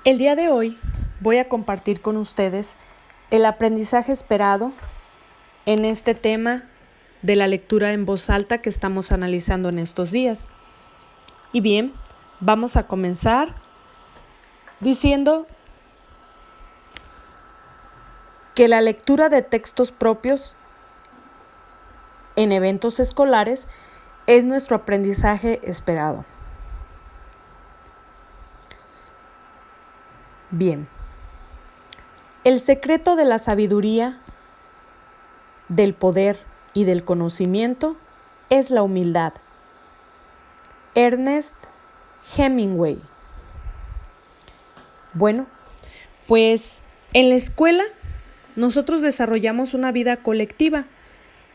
El día de hoy voy a compartir con ustedes el aprendizaje esperado en este tema de la lectura en voz alta que estamos analizando en estos días. Y bien, vamos a comenzar diciendo que la lectura de textos propios en eventos escolares es nuestro aprendizaje esperado. Bien, el secreto de la sabiduría, del poder y del conocimiento es la humildad. Ernest Hemingway. Bueno, pues en la escuela nosotros desarrollamos una vida colectiva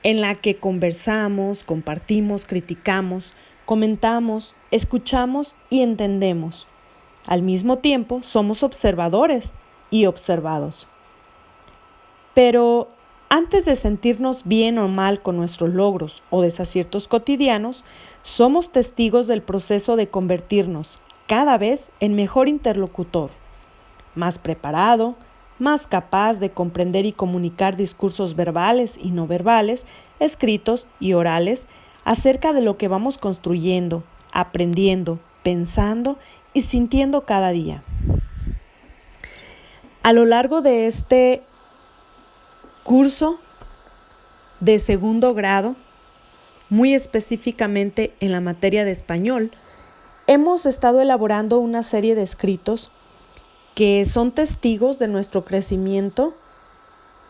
en la que conversamos, compartimos, criticamos, comentamos, escuchamos y entendemos. Al mismo tiempo, somos observadores y observados. Pero antes de sentirnos bien o mal con nuestros logros o desaciertos cotidianos, somos testigos del proceso de convertirnos cada vez en mejor interlocutor, más preparado, más capaz de comprender y comunicar discursos verbales y no verbales, escritos y orales, acerca de lo que vamos construyendo, aprendiendo, pensando y sintiendo cada día. A lo largo de este curso de segundo grado, muy específicamente en la materia de español, hemos estado elaborando una serie de escritos que son testigos de nuestro crecimiento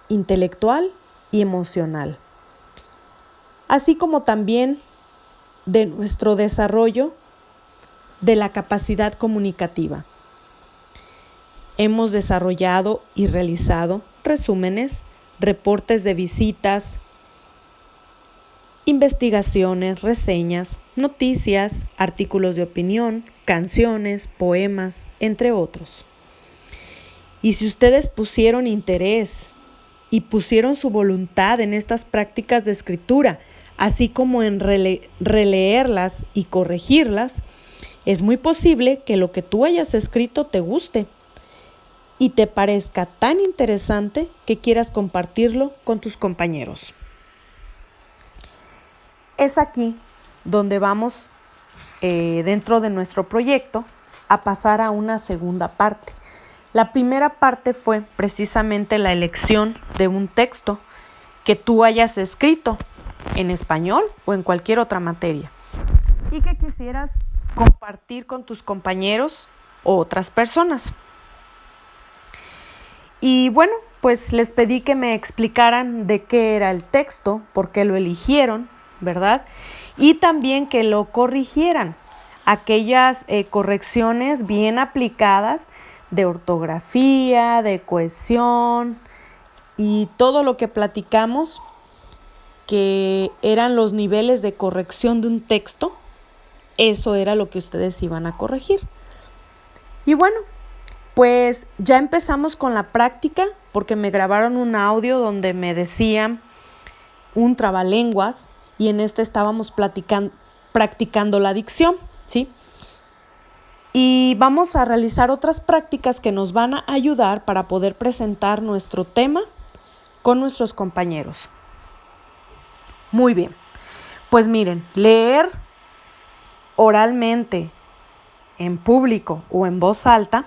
intelectual y emocional, así como también de nuestro desarrollo de la capacidad comunicativa. Hemos desarrollado y realizado resúmenes, reportes de visitas, investigaciones, reseñas, noticias, artículos de opinión, canciones, poemas, entre otros. Y si ustedes pusieron interés y pusieron su voluntad en estas prácticas de escritura, así como en releerlas y corregirlas, es muy posible que lo que tú hayas escrito te guste y te parezca tan interesante que quieras compartirlo con tus compañeros. Es aquí donde vamos, dentro de nuestro proyecto, a pasar a una segunda parte. La primera parte fue precisamente la elección de un texto que tú hayas escrito en español o en cualquier otra materia y que quisieras compartir con tus compañeros o otras personas. Y bueno, pues les pedí que me explicaran de qué era el texto, por qué lo eligieron, ¿verdad? Y también que lo corrigieran, aquellas correcciones bien aplicadas de ortografía, de cohesión y todo lo que platicamos, que eran los niveles de corrección de un texto. Eso era lo que ustedes iban a corregir. Y bueno, pues ya empezamos con la práctica porque me grabaron un audio donde me decían un trabalenguas y en este estábamos practicando la dicción, ¿sí? Y vamos a realizar otras prácticas que nos van a ayudar para poder presentar nuestro tema con nuestros compañeros. Muy bien, pues miren, leer oralmente en público o en voz alta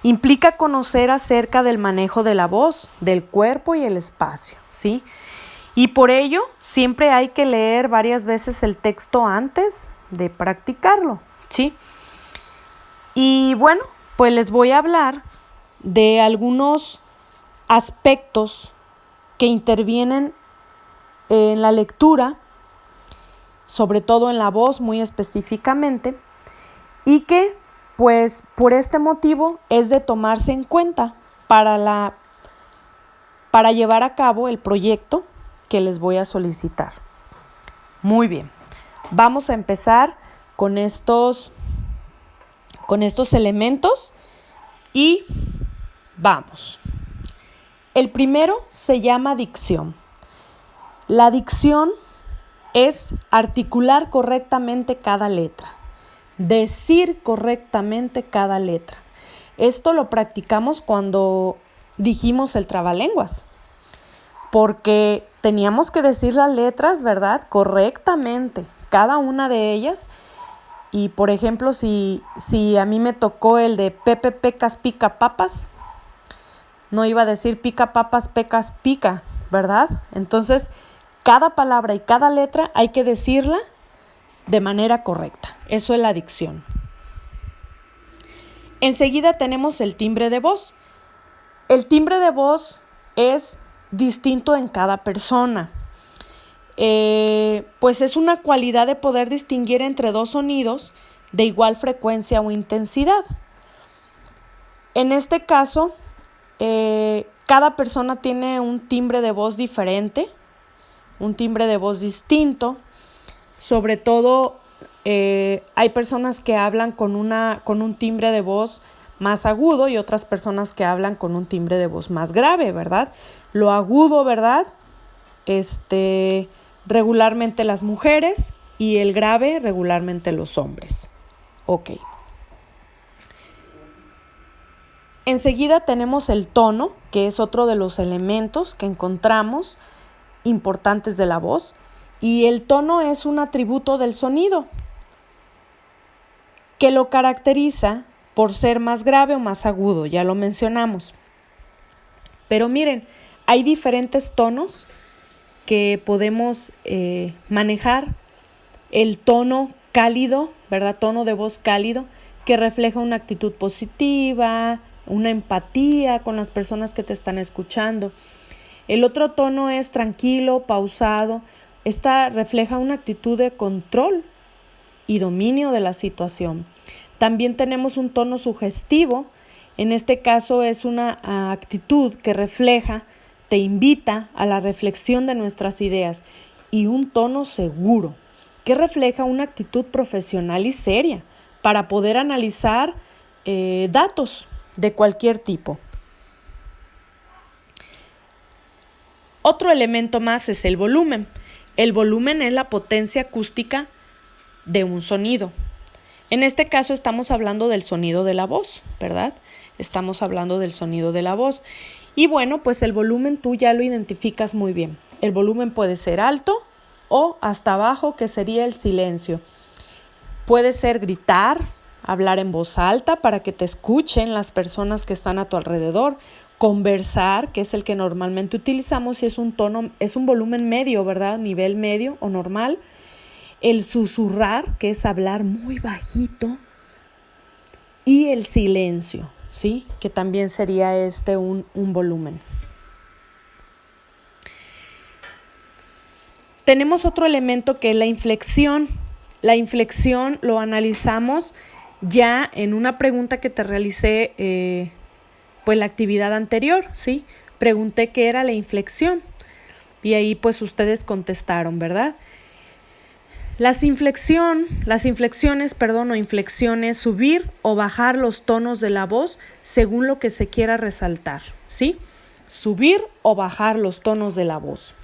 implica conocer acerca del manejo de la voz, del cuerpo y el espacio, ¿sí? Y por ello siempre hay que leer varias veces el texto antes de practicarlo, ¿sí? Y bueno, pues les voy a hablar de algunos aspectos que intervienen en la lectura, sobre todo en la voz muy específicamente, y que pues por este motivo es de tomarse en cuenta para llevar a cabo el proyecto que les voy a solicitar. Muy bien, vamos a empezar con estos elementos y vamos. El primero se llama dicción. La dicción es articular correctamente cada letra, decir correctamente cada letra. Esto lo practicamos cuando dijimos el trabalenguas, porque teníamos que decir las letras, ¿verdad? Correctamente, cada una de ellas. Y por ejemplo, si a mí me tocó el de Pepe Pecas Pica Papas, no iba a decir pica papas, pecas pica, ¿verdad? Entonces, cada palabra y cada letra hay que decirla de manera correcta. Eso es la dicción. Enseguida tenemos el timbre de voz. El timbre de voz es distinto en cada persona. Pues es una cualidad de poder distinguir entre dos sonidos de igual frecuencia o intensidad. En este caso, cada persona tiene un timbre de voz diferente, un timbre de voz distinto. Sobre todo, hay personas que hablan con un timbre de voz más agudo y otras personas que hablan con un timbre de voz más grave, ¿verdad? Lo agudo, ¿verdad? Regularmente las mujeres y el grave regularmente los hombres. Ok. Enseguida tenemos el tono, que es otro de los elementos que encontramos importantes de la voz. Y el tono es un atributo del sonido que lo caracteriza por ser más grave o más agudo, ya lo mencionamos. Pero miren, hay diferentes tonos que podemos manejar. El tono cálido, ¿verdad? Tono de voz cálido, que refleja una actitud positiva, una empatía con las personas que te están escuchando. El otro tono es tranquilo, pausado. Esta refleja una actitud de control y dominio de la situación. También tenemos un tono sugestivo. En este caso es una actitud que refleja, te invita a la reflexión de nuestras ideas. Y un tono seguro, que refleja una actitud profesional y seria para poder analizar datos de cualquier tipo. Otro elemento más es el volumen. El volumen es la potencia acústica de un sonido. En este caso estamos hablando del sonido de la voz, ¿verdad? Estamos hablando del sonido de la voz. Y bueno, pues el volumen tú ya lo identificas muy bien. El volumen puede ser alto o hasta abajo, que sería el silencio. Puede ser gritar, hablar en voz alta para que te escuchen las personas que están a tu alrededor. Conversar, que es el que normalmente utilizamos y es un volumen medio, ¿verdad? Nivel medio o normal. El susurrar, que es hablar muy bajito. Y el silencio, ¿sí? Que también sería un volumen. Tenemos otro elemento que es la inflexión. La inflexión lo analizamos ya en una pregunta que te realicé pues la actividad anterior, ¿sí? Pregunté qué era la inflexión y ahí pues ustedes contestaron, ¿verdad? Las inflexiones, o inflexiones, subir o bajar los tonos de la voz según lo que se quiera resaltar, ¿sí? Subir o bajar los tonos de la voz.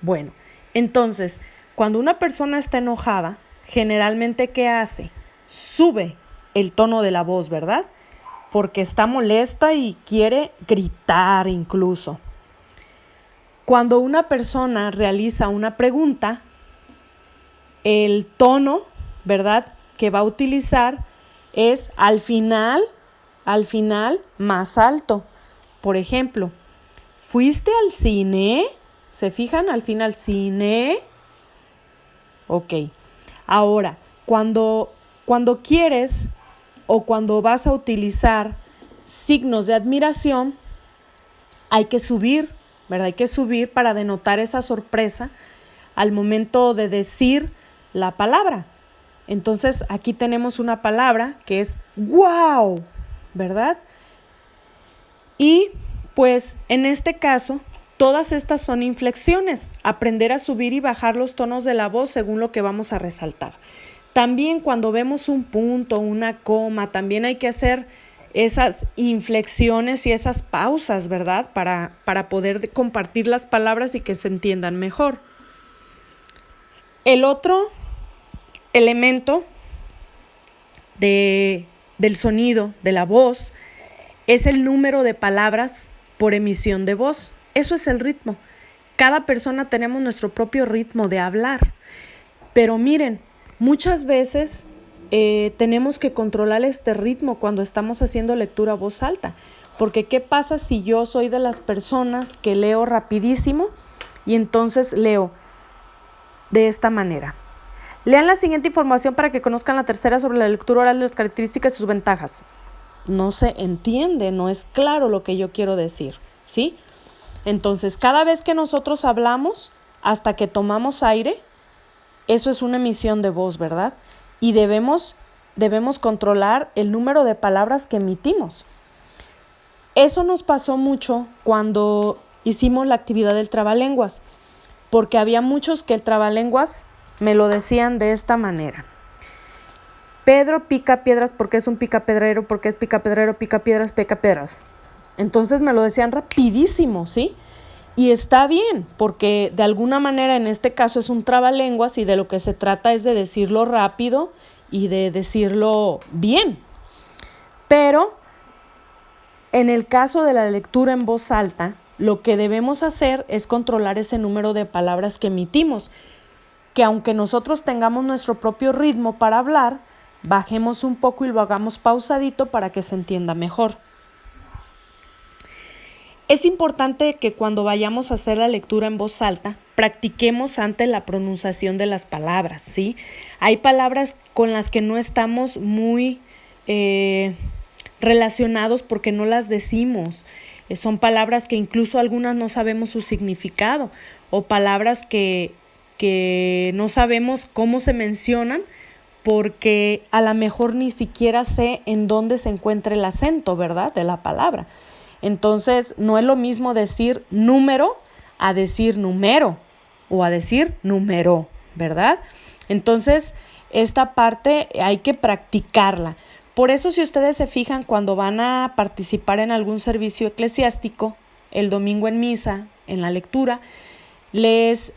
Bueno, entonces, cuando una persona está enojada, generalmente, ¿qué hace? Sube el tono de la voz, ¿verdad? Porque está molesta y quiere gritar incluso. Cuando una persona realiza una pregunta, el tono, ¿verdad?, que va a utilizar es al final más alto. Por ejemplo, ¿fuiste al cine? ¿Se fijan? Al final, cine. Ok. Ahora, cuando quieres o cuando vas a utilizar signos de admiración, hay que subir, ¿verdad? Hay que subir para denotar esa sorpresa al momento de decir la palabra. Entonces, aquí tenemos una palabra que es ¡wow!, ¿verdad? Y, pues, en este caso, todas estas son inflexiones. Aprender a subir y bajar los tonos de la voz según lo que vamos a resaltar. También cuando vemos un punto, una coma, también hay que hacer esas inflexiones y esas pausas, ¿verdad? Para poder compartir las palabras y que se entiendan mejor. El otro elemento del sonido, de la voz, es el número de palabras por emisión de voz. Eso es el ritmo. Cada persona tenemos nuestro propio ritmo de hablar. Pero miren, muchas veces tenemos que controlar este ritmo cuando estamos haciendo lectura a voz alta. Porque ¿qué pasa si yo soy de las personas que leo rapidísimo y entonces leo de esta manera? Lean la siguiente información para que conozcan la tercera sobre la lectura oral, las características y sus ventajas. No se entiende, no es claro lo que yo quiero decir, ¿sí? Entonces, cada vez que nosotros hablamos, hasta que tomamos aire, eso es una emisión de voz, ¿verdad? Y debemos controlar el número de palabras que emitimos. Eso nos pasó mucho cuando hicimos la actividad del trabalenguas, porque había muchos que el trabalenguas me lo decían de esta manera. Pedro pica piedras porque es un picapedrero, porque es picapedrero, pica piedras, pica piedras. Entonces me lo decían rapidísimo, ¿sí? Y está bien, porque de alguna manera en este caso es un trabalenguas y de lo que se trata es de decirlo rápido y de decirlo bien. Pero en el caso de la lectura en voz alta, lo que debemos hacer es controlar ese número de palabras que emitimos, que aunque nosotros tengamos nuestro propio ritmo para hablar, bajemos un poco y lo hagamos pausadito para que se entienda mejor. Es importante que cuando vayamos a hacer la lectura en voz alta, practiquemos antes la pronunciación de las palabras, ¿sí? Hay palabras con las que no estamos muy relacionados porque no las decimos. Son palabras que incluso algunas no sabemos su significado o palabras que no sabemos cómo se mencionan porque a lo mejor ni siquiera sé en dónde se encuentra el acento, ¿verdad?, de la palabra. Entonces, no es lo mismo decir número a decir numero o a decir número, ¿verdad? Entonces, esta parte hay que practicarla. Por eso, si ustedes se fijan, cuando van a participar en algún servicio eclesiástico, el domingo en misa, en la lectura,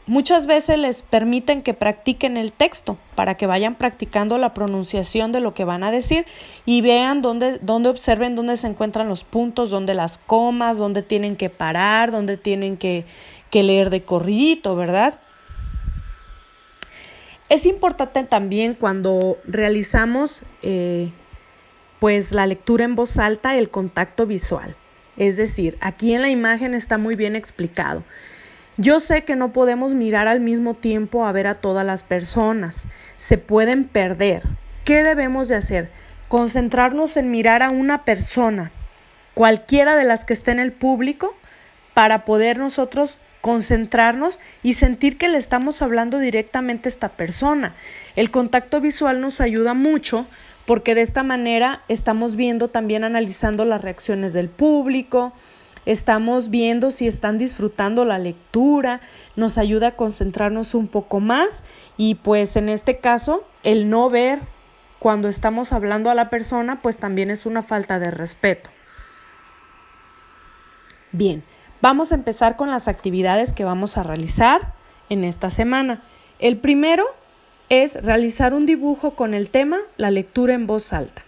muchas veces les permiten que practiquen el texto para que vayan practicando la pronunciación de lo que van a decir y vean dónde observen dónde se encuentran los puntos, dónde las comas, dónde tienen que parar, dónde tienen que leer de corridito, ¿verdad? Es importante también cuando realizamos pues la lectura en voz alta, el contacto visual. Es decir, aquí en la imagen está muy bien explicado. Yo sé que no podemos mirar al mismo tiempo a ver a todas las personas. Se pueden perder. ¿Qué debemos de hacer? Concentrarnos en mirar a una persona, cualquiera de las que esté en el público, para poder nosotros concentrarnos y sentir que le estamos hablando directamente a esta persona. El contacto visual nos ayuda mucho porque de esta manera estamos viendo también, analizando las reacciones del público, estamos viendo si están disfrutando la lectura, nos ayuda a concentrarnos un poco más y pues en este caso el no ver cuando estamos hablando a la persona pues también es una falta de respeto. Bien, vamos a empezar con las actividades que vamos a realizar en esta semana. El primero es realizar un dibujo con el tema la lectura en voz alta.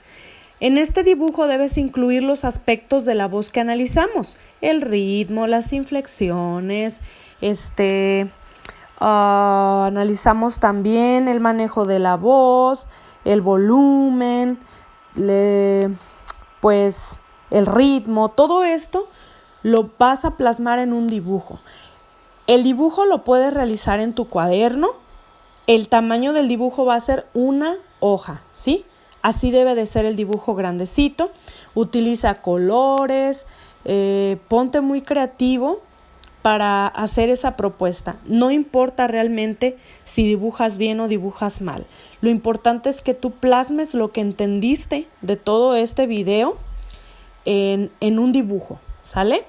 En este dibujo debes incluir los aspectos de la voz que analizamos, el ritmo, las inflexiones, analizamos también el manejo de la voz, el volumen, pues el ritmo, todo esto lo vas a plasmar en un dibujo. El dibujo lo puedes realizar en tu cuaderno, el tamaño del dibujo va a ser una hoja, ¿sí? Así debe de ser el dibujo grandecito. Utiliza colores, ponte muy creativo para hacer esa propuesta. No importa realmente si dibujas bien o dibujas mal. Lo importante es que tú plasmes lo que entendiste de todo este video en un dibujo, ¿sale?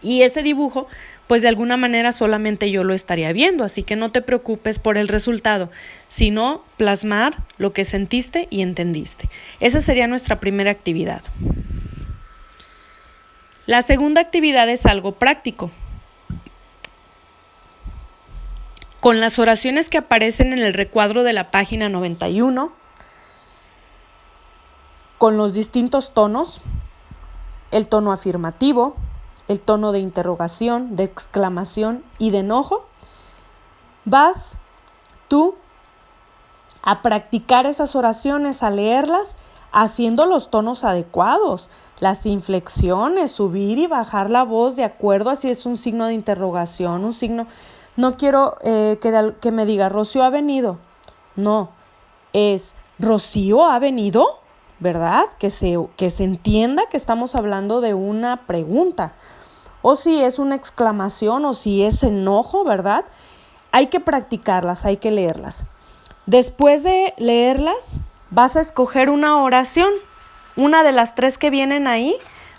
Y ese dibujo, pues de alguna manera solamente yo lo estaría viendo, así que no te preocupes por el resultado, sino plasmar lo que sentiste y entendiste. Esa sería nuestra primera actividad. La segunda actividad es algo práctico. Con las oraciones que aparecen en el recuadro de la página 91, con los distintos tonos, el tono afirmativo, el tono de interrogación, de exclamación y de enojo, vas tú a practicar esas oraciones, a leerlas, haciendo los tonos adecuados, las inflexiones, subir y bajar la voz de acuerdo a si es un signo de interrogación, un signo. No quiero que me diga, Rocío ha venido. No, es Rocío ha venido, ¿verdad? Que se entienda que estamos hablando de una pregunta. O si es una exclamación o si es enojo, ¿verdad? Hay que practicarlas, hay que leerlas. Después de leerlas, vas a escoger una oración, una de las 3 que vienen ahí,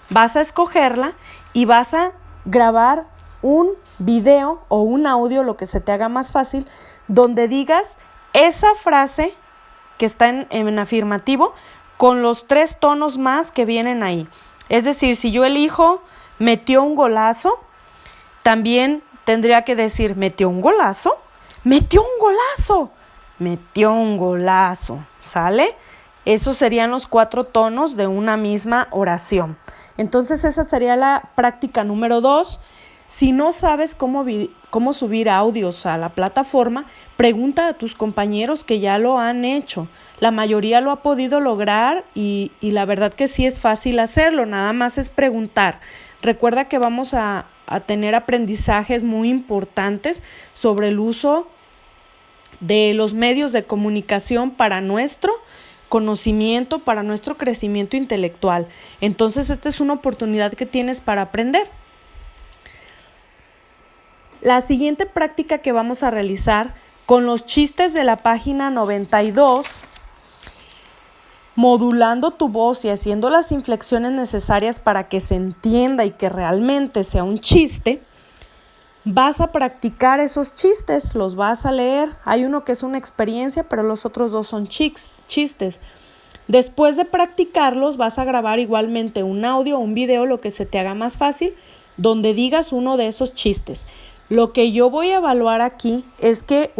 vas a escogerla y vas a grabar un video o un audio, lo que se te haga más fácil, donde digas esa frase que está en afirmativo con los 3 tonos más que vienen ahí. Es decir, si yo elijo metió un golazo, también tendría que decir metió un golazo, metió un golazo, metió un golazo, ¿sale? Esos serían los 4 tonos de una misma oración. Entonces esa sería la práctica número 2. Si no sabes cómo subir audios a la plataforma, pregunta a tus compañeros que ya lo han hecho. La mayoría lo ha podido lograr y la verdad que sí es fácil hacerlo, nada más es preguntar. Recuerda que vamos a tener aprendizajes muy importantes sobre el uso de los medios de comunicación para nuestro conocimiento, para nuestro crecimiento intelectual. Entonces, esta es una oportunidad que tienes para aprender. La siguiente práctica que vamos a realizar con los chistes de la página 92, modulando tu voz y haciendo las inflexiones necesarias para que se entienda y que realmente sea un chiste, vas a practicar esos chistes, los vas a leer. Hay uno que es una experiencia, pero los otros 2 son chistes. Después de practicarlos, vas a grabar igualmente un audio o un video, lo que se te haga más fácil, donde digas uno de esos chistes. Lo que yo voy a evaluar aquí es que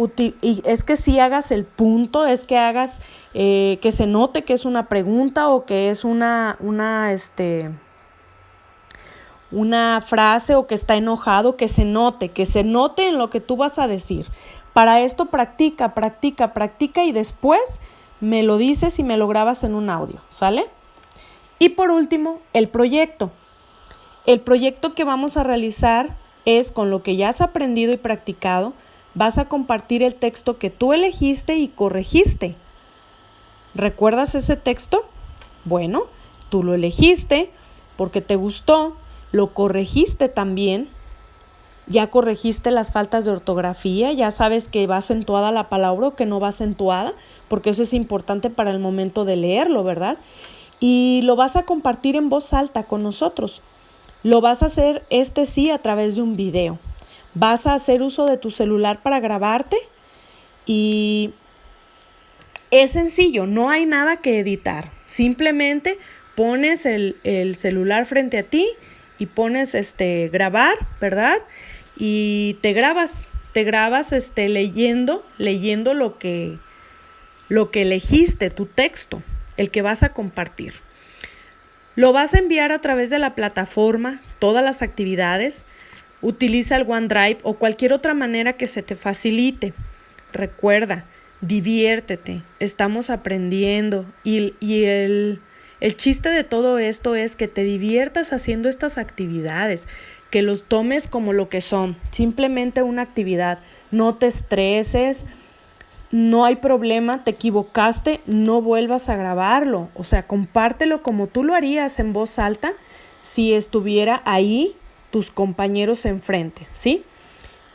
sí hagas el punto, es que hagas que se note que es una pregunta o que es una frase o que está enojado, que se note en lo que tú vas a decir. Para esto practica y después me lo dices y me lo grabas en un audio, ¿sale? Y por último, el proyecto. El proyecto que vamos a realizar es con lo que ya has aprendido y practicado, vas a compartir el texto que tú elegiste y corregiste. ¿Recuerdas ese texto? Bueno, tú lo elegiste porque te gustó, lo corregiste también, ya corregiste las faltas de ortografía, ya sabes que va acentuada la palabra o que no va acentuada, porque eso es importante para el momento de leerlo, ¿verdad? Y lo vas a compartir en voz alta con nosotros. Lo vas a hacer sí a través de un video. Vas a hacer uso de tu celular para grabarte y es sencillo, no hay nada que editar. Simplemente pones el celular frente a ti y pones grabar, ¿verdad? Y te grabas leyendo lo que elegiste, tu texto, el que vas a compartir. Lo vas a enviar a través de la plataforma, todas las actividades. Utiliza el OneDrive o cualquier otra manera que se te facilite. Recuerda, diviértete, estamos aprendiendo y el chiste de todo esto es que te diviertas haciendo estas actividades, que los tomes como lo que son, simplemente una actividad. No te estreses. No hay problema, te equivocaste, no vuelvas a grabarlo. O sea, compártelo como tú lo harías en voz alta si estuviera ahí tus compañeros enfrente, ¿sí?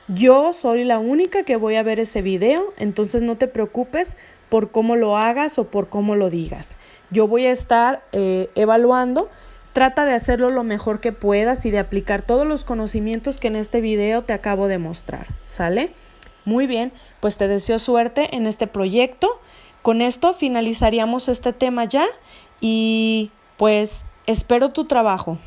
Yo soy la única que voy a ver ese video, entonces no te preocupes por cómo lo hagas o por cómo lo digas. Yo voy a estar evaluando. Trata de hacerlo lo mejor que puedas y de aplicar todos los conocimientos que en este video te acabo de mostrar, ¿sale? Muy bien, pues te deseo suerte en este proyecto. Con esto finalizaríamos este tema ya y pues espero tu trabajo.